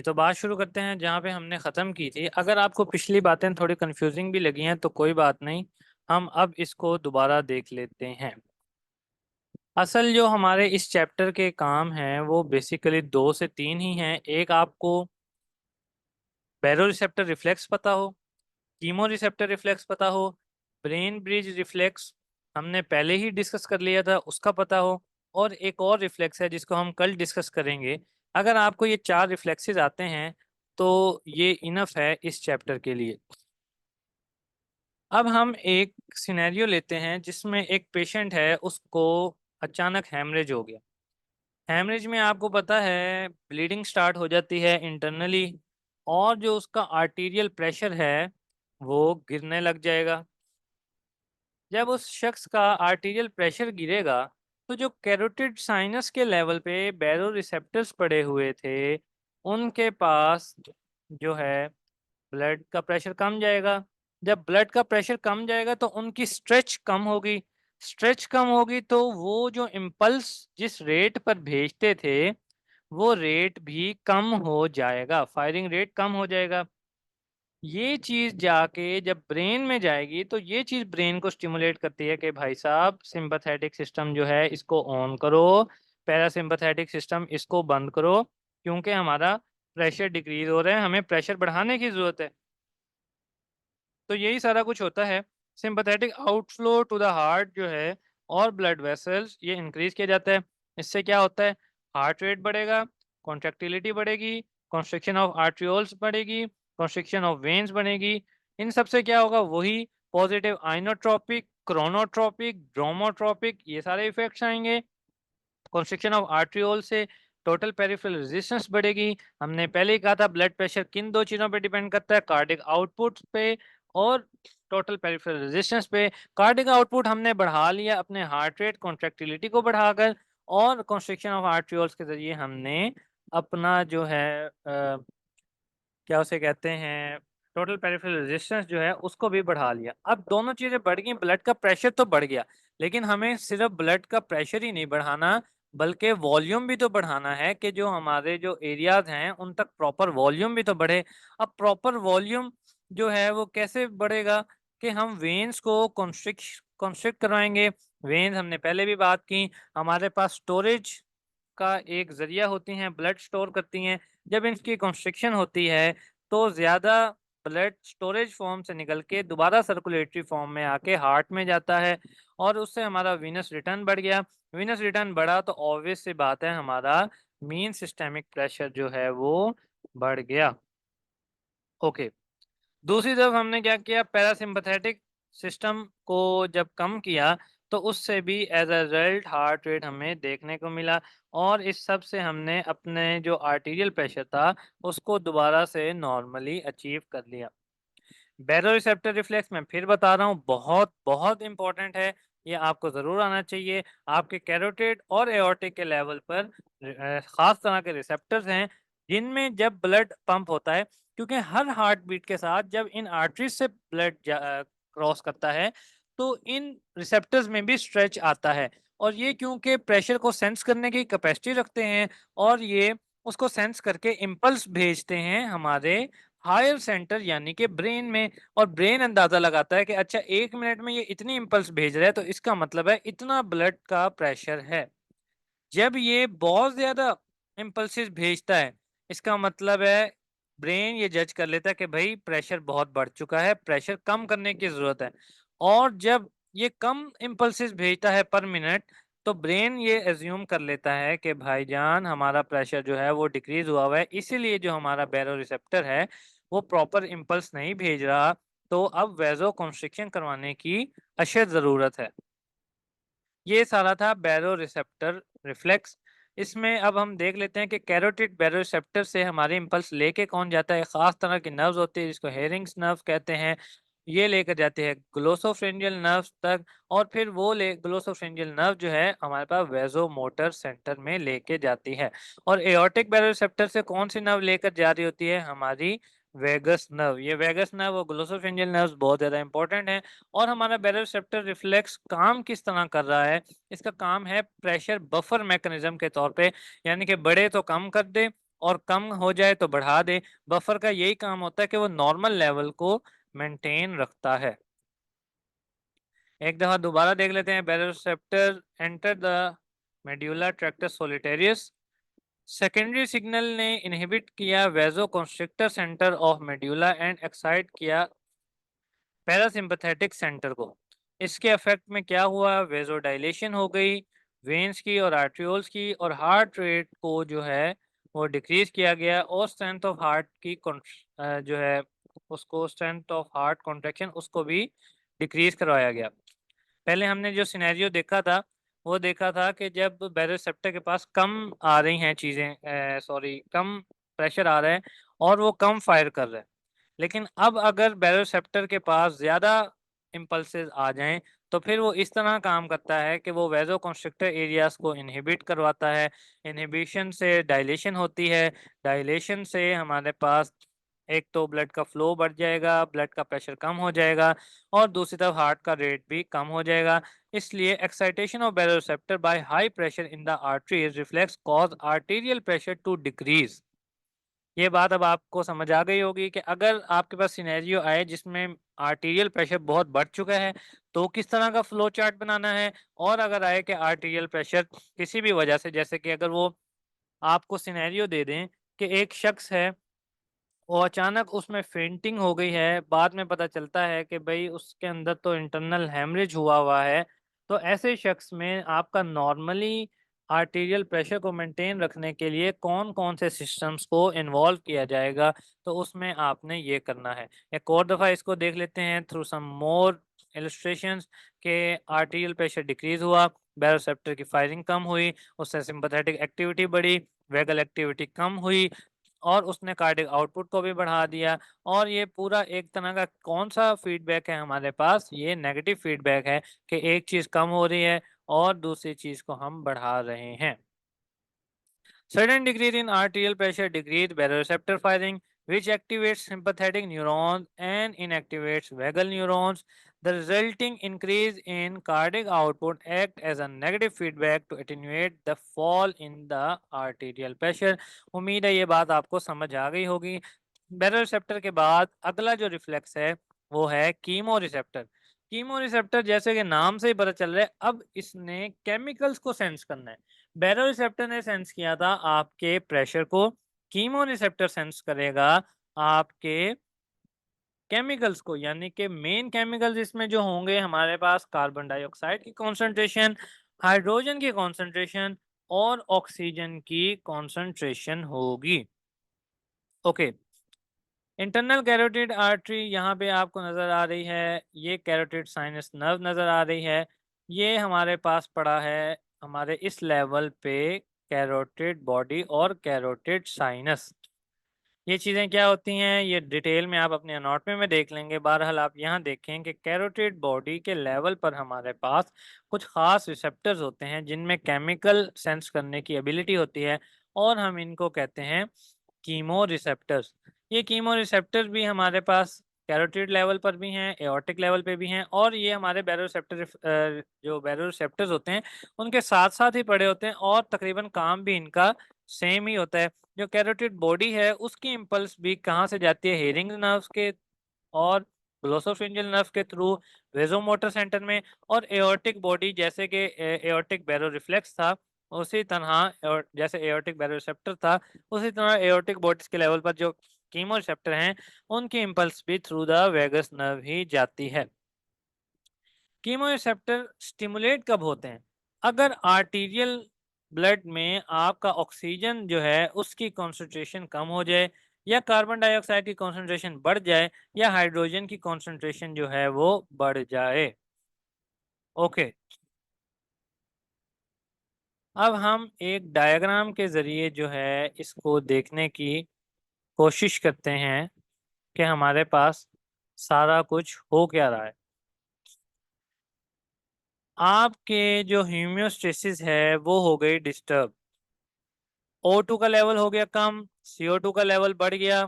तो बात शुरू करते हैं जहाँ पे हमने ख़त्म की थी। अगर आपको पिछली बातें थोड़ी कंफ्यूजिंग भी लगी हैं तो कोई बात नहीं, हम अब इसको दोबारा देख लेते हैं। असल जो हमारे इस चैप्टर के काम हैं वो बेसिकली दो से तीन ही हैं। एक, आपको बैरो रिसेप्टर रिफ्लेक्स पता हो, कीमो रिसेप्टर रिफ्लेक्स पता हो, ब्रेन ब्रिज रिफ्लेक्स हमने पहले ही डिस्कस कर लिया था उसका पता हो, और एक और रिफ्लेक्स है जिसको हम कल डिस्कस करेंगे। अगर आपको ये चार रिफ्लेक्सेस आते हैं तो ये इनफ है इस चैप्टर के लिए। अब हम एक सिनेरियो लेते हैं जिसमें एक पेशेंट है, उसको अचानक हैमरेज हो गया। हैमरेज में आपको पता है ब्लीडिंग स्टार्ट हो जाती है इंटरनली, और जो उसका आर्टीरियल प्रेशर है वो गिरने लग जाएगा। जब उस शख्स का आर्टीरियल प्रेशर गिरेगा तो जो कैरोटिड साइनस के लेवल पे बैरो रिसेप्टर्स पड़े हुए थे उनके पास जो है ब्लड का प्रेशर कम जाएगा। जब ब्लड का प्रेशर कम जाएगा तो उनकी स्ट्रेच कम होगी। स्ट्रेच कम होगी तो वो जो इम्पल्स जिस रेट पर भेजते थे वो रेट भी कम हो जाएगा, फायरिंग रेट कम हो जाएगा। ये चीज जाके जब ब्रेन में जाएगी तो ये चीज ब्रेन को स्टिमुलेट करती है कि भाई साहब सिंपैथेटिक सिस्टम जो है इसको ऑन करो, पैरासिम्पैथेटिक सिस्टम इसको बंद करो, क्योंकि हमारा प्रेशर डिक्रीज हो रहा है, हमें प्रेशर बढ़ाने की जरूरत है। तो यही सारा कुछ होता है। Sympathetic outflow to the heart जो है और ब्लड वेसल्स ये इंक्रीज किया जाता है। इससे क्या होता है, हार्ट रेट बढ़ेगा, कॉन्ट्रैक्टिलिटी बढ़ेगी, कॉन्स्ट्रिक्शन ऑफ आर्ट्रियोल्स बढ़ेगी, कॉन्स्ट्रिक्शन ऑफ वेन्स बनेगी। इन सब से क्या होगा, वही पॉजिटिव आइनोट्रोपिक, क्रोनोट्रोपिक, ड्रोमोट्रोपिक ये सारे इफेक्ट्स आएंगे। कॉन्स्ट्रिक्शन ऑफ आर्ट्रियोल से टोटल पेरिफेरल रेजिस्टेंस बढ़ेगी। हमने पहले ही कहा था ब्लड प्रेशर किन दो चीजों पे डिपेंड करता है, कार्डिक आउटपुट पे और टोटल पेरिफेरल रेजिस्टेंस पे। कार्डिक आउटपुट हमने बढ़ा लिया अपने हार्ट रेट कॉन्ट्रैक्टिलिटी को बढ़ाकर, और कॉन्स्ट्रिक्शन ऑफ आर्ट्रियोल्स के जरिए हमने अपना जो है क्या उसे कहते हैं, टोटल पेरिफेरल रेजिस्टेंस जो है उसको भी बढ़ा लिया। अब दोनों चीजें बढ़ गई, ब्लड का प्रेशर तो बढ़ गया, लेकिन हमें सिर्फ ब्लड का प्रेशर ही नहीं बढ़ाना बल्कि वॉल्यूम भी तो बढ़ाना है कि जो हमारे जो एरियाज हैं उन तक प्रॉपर वॉल्यूम भी तो बढ़े। अब प्रॉपर वॉल्यूम जो है वो कैसे बढ़ेगा, कि हम वेन्स को कॉन्स्ट्रिक्ट करवाएंगे। वेन्स हमने पहले भी बात की, हमारे पास स्टोरेज का एक जरिया होती हैं, ब्लड स्टोर करती हैं। जब इनकी कंस्ट्रिक्शन होती है तो ज्यादा ब्लड स्टोरेज फॉर्म से निकल के दोबारा सर्कुलेटरी फॉर्म में आके हार्ट में जाता है, और उससे हमारा वीनस रिटर्न बढ़ गया। वीनस रिटर्न बढ़ा तो ऑब्वियस सी बात है हमारा मीन सिस्टेमिक प्रेशर जो है वो बढ़ गया। ओके, दूसरी तरफ हमने क्या किया, पैरासिम्पथेटिक सिस्टम को जब कम किया तो उससे भी as a result heart rate हमें देखने को मिला, और इस सब से हमने अपने जो आर्टीरियल प्रेशर था उसको दोबारा से नॉर्मली अचीव कर लिया। बैरोरिसेप्टर रिफ्लेक्स मैं फिर बता रहा हूँ बहुत बहुत इंपॉर्टेंट है, ये आपको जरूर आना चाहिए। आपके कैरोटिड और एओर्टिक के लेवल पर खास तरह के रिसेप्टर्स हैं जिनमें जब ब्लड पंप होता है, क्योंकि हर हार्ट बीट के साथ जब इन आर्टरीज से ब्लड क्रॉस करता है तो इन रिसेप्टर्स में भी स्ट्रेच आता है, और ये क्योंकि प्रेशर को सेंस करने की कैपेसिटी रखते हैं और ये उसको सेंस करके इम्पल्स भेजते हैं हमारे हायर सेंटर यानी कि ब्रेन में। और ब्रेन अंदाजा लगाता है कि अच्छा 1 मिनट में ये इतनी इम्पल्स भेज रहा है तो इसका मतलब है इतना ब्लड का प्रेशर है। जब ये बहुत ज्यादा इम्पल्सिस भेजता है इसका मतलब है ब्रेन ये जज कर लेता है कि भाई प्रेशर बहुत बढ़ चुका है, प्रेशर कम करने की जरूरत है। और जब ये कम इम्पल्सिस भेजता है पर मिनट तो ब्रेन ये एज्यूम कर लेता है कि भाईजान हमारा प्रेशर जो है वो डिक्रीज हुआ है, इसीलिए जो हमारा बैरो रिसेप्टर है वो प्रॉपर इम्पल्स नहीं भेज रहा, तो अब वेजो कॉन्स्ट्रिक्शन करवाने की अशद जरूरत है। ये सारा था बैरो रिसेप्टर रिफ्लेक्स। इसमें अब हम देख लेते हैं कि कैरोटिड बैरो रिसेप्टर से हमारे इम्पल्स लेके कौन जाता है, खास तरह की नर्व्स होती है जिसको हेरिंग्स नर्व कहते हैं, ये लेकर जाते हैं ग्लोसोफ्रेंजियल नर्व तक, और फिर वो ले ग्लोसोफ्रेंजियल नर्व जो है हमारे पास वेजो मोटर सेंटर में लेके जाती है। और एओर्टिक बैरो रिसेप्टर से कौन सी नर्व लेकर जा रही होती है, हमारी वेगस नर्व। ये वेगस नर्व और ग्लोसोफ्रेंजियल नर्व बहुत ज्यादा इंपॉर्टेंट है। और हमारा बैरोरिसेप्टर रिफ्लेक्स काम किस तरह कर रहा है, इसका काम है प्रेशर बफर मैकेनिज्म के तौर पे, यानी कि बढ़े तो कम कर दे और कम हो जाए तो बढ़ा दे। बफर का यही काम होता है कि वो नॉर्मल लेवल को मेंटेन रखता है। एक दफा दोबारा देख लेते हैं। Baroreceptor enter the medulla tractus solitarius. Secondary signal ने इनहिबिट किया vasoconstrictor center of medulla and excite किया पैरासिम्पथेटिक सेंटर को। इसके इफेक्ट में क्या हुआ, वेजोडाइलेशन हो गई वेन्स की और आर्ट्रियोल्स की, और हार्ट रेट को जो है वो डिक्रीज किया गया, और स्ट्रेंथ ऑफ हार्ट की जो है उसको स्ट्रेंथ ऑफ हार्ट कॉन्ट्रैक्शन उसको भी डिक्रीज करवाया गया। पहले हमने जो सिनेरियो देखा था वो देखा था कि जब बैरोसेप्टर के पास कम आ रही हैं चीज़ें, सॉरी कम प्रेशर आ रहा है और वो कम फायर कर रहा है। लेकिन अब अगर बैरोसेप्टर के पास ज़्यादा इम्पल्सेस आ जाएं तो फिर वो इस तरह काम करता है कि वो वेजो कंस्ट्रिक्टर एरियाज को इनहिबिट करवाता है। इनहिबिशन से डायलेशन होती है, डायलेशन से हमारे पास एक तो ब्लड का फ्लो बढ़ जाएगा, ब्लड का प्रेशर कम हो जाएगा, और दूसरी तरफ हार्ट का रेट भी कम हो जाएगा। इसलिए excitation of baroreceptor by high pressure in the arteries reflex cause arterial pressure to decrease. ये बात अब आपको समझ आ गई होगी कि अगर आपके पास सिनेरियो आए जिसमें आर्टीरियल प्रेशर बहुत बढ़ चुका है तो किस तरह का फ्लो चार्ट बनाना है, और अगर आए कि आर्टीरियल प्रेशर किसी भी वजह से, जैसे कि अगर वो आपको सिनेरियो दे दें कि एक शख्स है वो अचानक उसमें फेंटिंग हो गई है, बाद में पता चलता है कि भाई उसके अंदर तो इंटरनल हेमरेज हुआ है, तो ऐसे शख्स में आपका नॉर्मली आर्टीरियल प्रेशर को मेंटेन रखने के लिए कौन कौन से सिस्टम्स को इन्वॉल्व किया जाएगा, तो उसमें आपने ये करना है। एक और दफ़ा इसको देख लेते हैं थ्रू सम मोर इलस्ट्रेशंस के आर्टीरियल प्रेशर डिक्रीज हुआ, बैरोसेप्टर की फायरिंग कम हुई, उससे सिंपैथेटिक एक्टिविटी बढ़ी, वेगल एक्टिविटी कम हुई, और उसने कार्डिक आउटपुट को भी बढ़ा दिया। और ये पूरा एक तरह का कौन सा फीडबैक है हमारे पास, ये नेगेटिव फीडबैक है कि एक चीज कम हो रही है और दूसरी चीज को हम बढ़ा रहे हैं। Sudden decrease in arterial pressure decrease baroreceptor firing, which activates sympathetic neurons and inactivates vagal neurons. The resulting increase in cardiac output act as a negative feedback to attenuate the fall in the arterial pressure. उम्मीद है ये बात आपको समझ आ गई होगी। बैरोरेसेप्टर के बाद अगला जो रिफ्लेक्स है वो है कीमो रिसेप्टर। कीमो रिसेप्टर जैसे कि नाम से ही पता चल रहा है, अब इसने केमिकल्स को सेंस करना है। बैरो रिसेप्टर ने सेंस किया था आपके प्रेशर को, कीमो रिसेप्टर सेंस करेगा आपके केमिकल्स को, यानी कि मेन केमिकल्स इसमें जो होंगे हमारे पास कार्बन डाइऑक्साइड की कॉन्सेंट्रेशन, हाइड्रोजन की कॉन्सेंट्रेशन और ऑक्सीजन की कॉन्सेंट्रेशन होगी। ओके, इंटरनल कैरोटिड आर्टरी यहाँ पे आपको नजर आ रही है, ये कैरोटिड साइनस नर्व नजर आ रही है, ये हमारे पास पड़ा है हमारे इस लेवल पे कैरोटिड बॉडी और कैरोटिड साइनस। ये चीज़ें क्या होती हैं ये डिटेल में आप अपने अनॉटमी में देख लेंगे। बहरहाल आप यहाँ देखें कि कैरोटिड बॉडी के लेवल पर हमारे पास कुछ खास रिसेप्टर्स होते हैं जिनमें केमिकल सेंस करने की एबिलिटी होती है, और हम इनको कहते हैं कीमो रिसेप्टर्स। ये कीमो रिसेप्टर भी हमारे पास कैरोटिड लेवल पर भी हैं, एओर्टिक लेवल पे भी हैं, और ये हमारे बैरोरिसेप्टर जो बैरोरिसेप्टर्स होते हैं उनके साथ साथ ही पड़े होते हैं, और तकरीबन काम भी इनका सेम ही होता है। जो कैरोटिड बॉडी है उसकी इम्पल्स भी कहाँ से जाती है, हेयरिंग नर्व्स के और ग्लोसोफिंजियल नर्व के थ्रू वेजोमोटर सेंटर में, और एओर्टिक बॉडी जैसे कि एओर्टिक बैरोरिफ्लेक्स था उसी तरह, और जैसे एओर्टिक बैरोरिसेप्टर था उसी तरह एओर्टिक बॉडीज के लेवल पर जो कीमो रिसेप्टर हैं उनकी इम्पल्स भी थ्रू द वेगस नर्व ही जाती है। कीमो रिसेप्टर स्टिमुलेट कब होते हैं, अगर आर्टीरियल ब्लड में आपका ऑक्सीजन जो है उसकी कॉन्सेंट्रेशन कम हो जाए, या कार्बन डाइऑक्साइड की कॉन्सेंट्रेशन बढ़ जाए, या हाइड्रोजन की कॉन्सेंट्रेशन जो है वो बढ़ जाए। ओके, अब हम एक डायग्राम के जरिए जो है इसको देखने की कोशिश करते हैं कि हमारे पास सारा कुछ हो क्या रहा है। आपके जो होम्योस्टेसिस है वो हो गई डिस्टर्ब, O2 का लेवल हो गया कम, CO2 का लेवल बढ़ गया।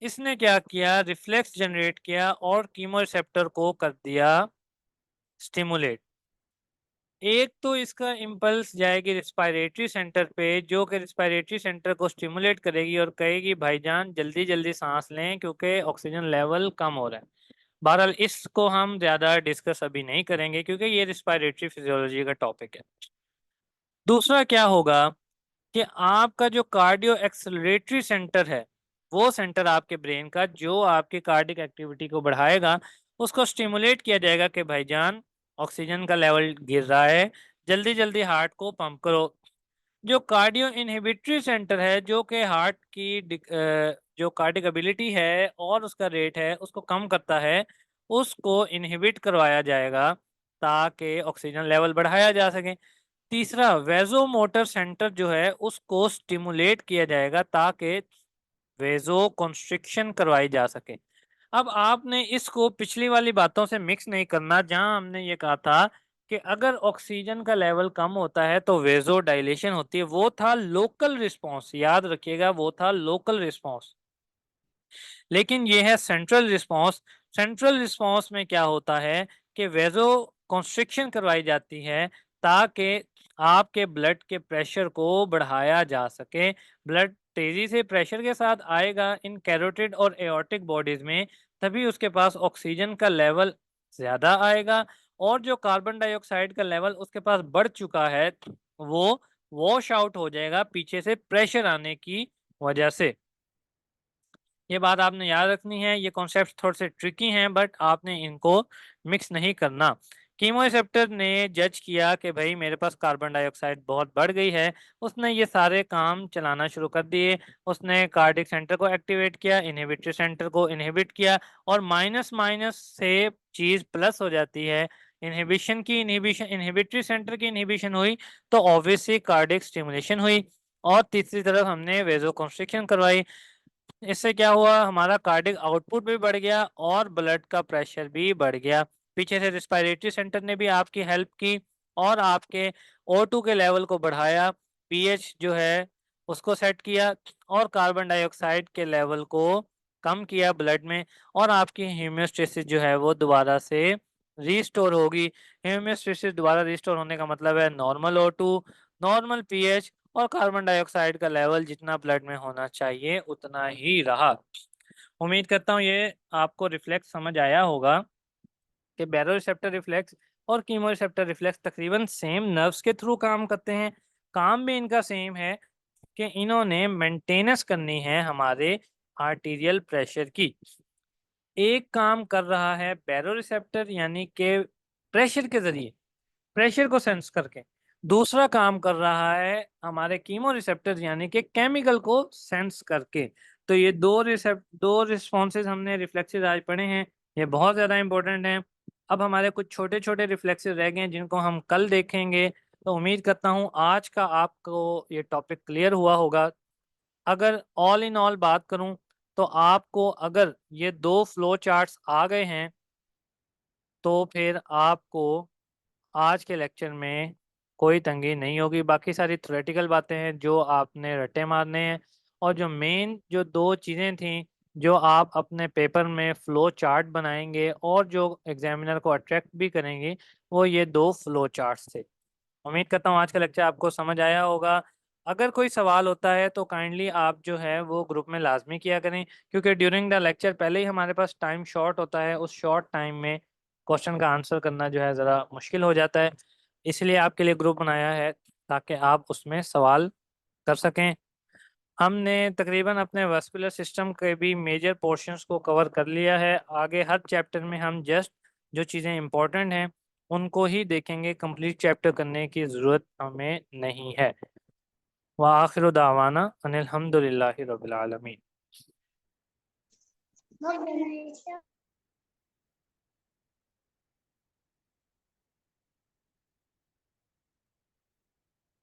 इसने क्या किया, रिफ्लेक्स जनरेट किया और कीमोरिसेप्टर को कर दिया स्टिमुलेट। एक तो इसका इम्पल्स जाएगी रिस्पायरेटरी सेंटर पे, जो कि रिस्पायरेटरी सेंटर को स्टिमुलेट करेगी और कहेगी भाईजान जल्दी जल्दी सांस लें क्योंकि ऑक्सीजन लेवल कम हो रहा है। बहरहाल इसको हम ज्यादा डिस्कस अभी नहीं करेंगे क्योंकि ये रिस्पायरेटरी फिजियोलॉजी का टॉपिक है। दूसरा क्या होगा कि आपका जो कार्डियो एक्सेलरेटरी सेंटर है, वो सेंटर आपके ब्रेन का जो आपकी कार्डिक एक्टिविटी को बढ़ाएगा, उसको स्टिमुलेट किया जाएगा कि भाईजान ऑक्सीजन का लेवल गिर रहा है, जल्दी जल्दी हार्ट को पंप करो। जो कार्डियो इनहिबिटरी सेंटर है, जो कि हार्ट की जो कार्डिक एबिलिटी है और उसका रेट है उसको कम करता है, उसको इनहिबिट करवाया जाएगा ताकि ऑक्सीजन लेवल बढ़ाया जा सके। तीसरा वेजो मोटर सेंटर जो है उसको स्टिमुलेट किया जाएगा ताकि वेजो कंस्ट्रिक्शन करवाई जा सके। अब आपने इसको पिछली वाली बातों से मिक्स नहीं करना, जहां हमने ये कहा था कि अगर ऑक्सीजन का लेवल कम होता है तो वेजो डायलेशन होती है, वो था लोकल रिस्पॉन्स, याद रखिएगा वो था लोकल रिस्पॉन्स। लेकिन ये है सेंट्रल रिस्पॉन्स। सेंट्रल रिस्पॉन्स में क्या होता है कि वेजो कंस्ट्रिक्शन करवाई जाती है ताकि आपके ब्लड के प्रेशर को बढ़ाया जा सके। ब्लड तेजी से प्रेशर के साथ आएगा इन कैरोटिड और एओर्टिक बॉडीज में, तभी उसके पास ऑक्सीजन का लेवल ज्यादा आएगा, और जो कार्बन डाइऑक्साइड का लेवल उसके पास बढ़ चुका है वो वॉश आउट हो जाएगा पीछे से प्रेशर आने की वजह से। ये बात आपने याद रखनी है। ये कॉन्सेप्ट थोड़े से ट्रिकी हैं बट आपने इनको मिक्स नहीं करना। कीमोरिसेप्टर ने जज किया कि भाई मेरे पास कार्बन डाइऑक्साइड बहुत बढ़ गई है, उसने ये सारे काम चलाना शुरू कर दिए। उसने कार्डिक सेंटर को एक्टिवेट किया, इनहिबिटरी सेंटर को इनहिबिट किया, और माइनस माइनस से चीज प्लस हो जाती है। इनहिबिशन की इनहिबिशन, इनहिबिटरी सेंटर की इनहिबिशन हुई तो ऑब्वियसली कार्डिक स्टिमुलेशन हुई, और तीसरी तरफ हमने वेजो कंस्ट्रिक्शन करवाई। इससे क्या हुआ, हमारा कार्डिक आउटपुट भी बढ़ गया और ब्लड का प्रेशर भी बढ़ गया। पीछे से रिस्पायरेटरी सेंटर ने भी आपकी हेल्प की और आपके O2 के लेवल को बढ़ाया, पीएच जो है उसको सेट किया, और कार्बन डाइऑक्साइड के लेवल को कम किया ब्लड में, और आपकी हेमियोस्टेसिस जो है वो दोबारा से रीस्टोर होगी। हेमियोस्टेसिस दोबारा रीस्टोर होने का मतलब है नॉर्मल O2, नॉर्मल पीएच, और कार्बन डाइऑक्साइड का लेवल जितना ब्लड में होना चाहिए उतना ही रहा। उम्मीद करता हूँ ये आपको रिफ्लेक्स समझ आया होगा कि बैरोरिसेप्टर रिफ्लेक्स और कीमोरिसेप्टर रिफ्लेक्स तकरीबन सेम नर्व्स के थ्रू काम करते हैं। काम भी इनका सेम है कि इन्होंने मेंटेनेंस करनी है हमारे आर्टीरियल प्रेशर की। एक काम कर रहा है बैरोरिसेप्टर यानी कि प्रेशर के जरिए, प्रेशर को सेंस करके। दूसरा काम कर रहा है हमारे कीमो रिसेप्टर यानी कि केमिकल को सेंस करके। तो ये दो रिस्पॉन्सेज हमने रिफ्लेक्सेस आज पढ़े हैं, ये बहुत ज़्यादा इंपॉर्टेंट हैं। अब हमारे कुछ छोटे छोटे रिफ्लेक्सेस रह गए हैं जिनको हम कल देखेंगे। तो उम्मीद करता हूँ आज का आपको ये टॉपिक क्लियर हुआ होगा। अगर ऑल इन ऑल बात करूँ तो आपको अगर ये दो फ्लो चार्ट्स आ गए हैं तो फिर आपको आज के लेक्चर में कोई तंगी नहीं होगी। बाकी सारी थ्योरेटिकल बातें हैं जो आपने रट्टे मारने हैं, और जो मेन जो दो चीज़ें थी जो आप अपने पेपर में फ्लो चार्ट बनाएंगे और जो एग्जामिनर को अट्रैक्ट भी करेंगे, वो ये दो फ्लो चार्ट्स थे। उम्मीद करता हूँ आज का लेक्चर आपको समझ आया होगा। अगर कोई सवाल होता है तो काइंडली आप जो है वो ग्रुप में लाजमी किया करें, क्योंकि ड्यूरिंग द लेक्चर पहले ही हमारे पास टाइम शॉर्ट होता है, उस शॉर्ट टाइम में क्वेश्चन का आंसर करना जो है ज़रा मुश्किल हो जाता है। इसलिए आपके लिए ग्रुप बनाया है ताकि आप उसमें सवाल कर सकें। हमने तकरीबन अपने वास्कुलर सिस्टम के भी मेजर पोर्शंस को कवर कर लिया है। आगे हर चैप्टर में हम जस्ट जो चीज़ें इंपॉर्टेंट हैं उनको ही देखेंगे, कंप्लीट चैप्टर करने की ज़रूरत हमें नहीं है। व आखिर दावाना अनिल हम्दुलिल्लाहि रब्बिल आलमीन।